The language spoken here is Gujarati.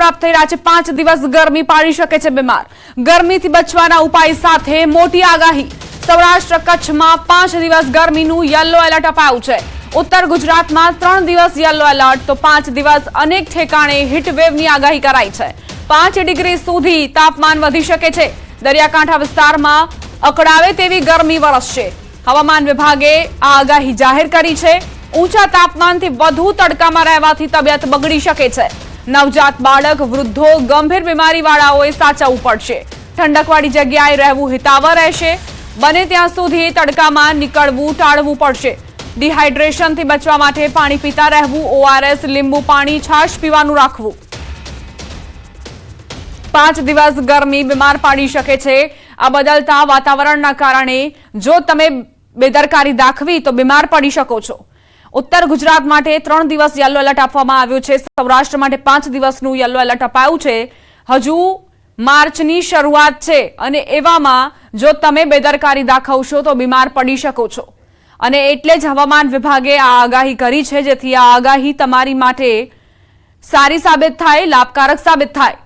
પ્રાપ્ત થઈ રહ્યા છે। 5 દિવસ ગરમી પાડી શકે છે બીમાર। ગરમીથી બચવાના ઉપાય સાથે મોટી આગાહી। સૌરાષ્ટ્ર કચ્છમાં 5 દિવસ ગરમીનું યલો એલર્ટ અપાયું છે। ઉત્તર ગુજરાતમાં 3 દિવસ યલો એલર્ટ તો 5 દિવસ અનેક ઠેકાણે હીટવેવની આગાહી કરાઈ છે। 5 ડિગ્રી સુધી તાપમાન વધી શકે છે। દરિયાકાંઠા વિસ્તારમાં અકળાવે તેવી ગરમી વરસશે। હવામાન વિભાગે આ આગાહી જાહેર કરી છે। ઊંચા તાપમાનથી વધુ તડકામાં રહેવાથી તબિયત બગડી શકે છે। નવજાત બાળક, વૃદ્ધો, ગંભીર બીમારીવાળાઓએ સાચવવું પડશે। ઠંડકવાળી જગ્યાએ રહેવું હિતાવહ રહેશે। બને ત્યાં સુધી તડકામાં નીકળવું ટાળવું પડશે। ડિહાઇડ્રેશનથી બચવા માટે પાણી પીતા રહેવું। ORS, લીંબુ પાણી, છાશ પીવાનું રાખવું। 5 દિવસ ગરમી બીમાર પાડી શકે છે। આ બદલતા વાતાવરણના કારણે જો તમે બેદરકારી દાખવી તો બીમાર પડી શકો છો। ઉત્તર ગુજરાત માટે 3 દિવસ યલો એલર્ટ આપવામાં આવ્યું છે। સૌરાષ્ટ્ર માટે 5 દિવસનું યલો એલર્ટ અપાયું છે। હજુ માર્ચની શરૂઆત છે અને એવામાં જો તમે બેદરકારી દાખવશો તો બીમાર પડી શકો છો અને એટલે જ હવામાન વિભાગે આ આગાહી કરી છે, જેથી આ આગાહી તમારી માટે સારી સાબિત થાય, લાભકારક સાબિત થાય।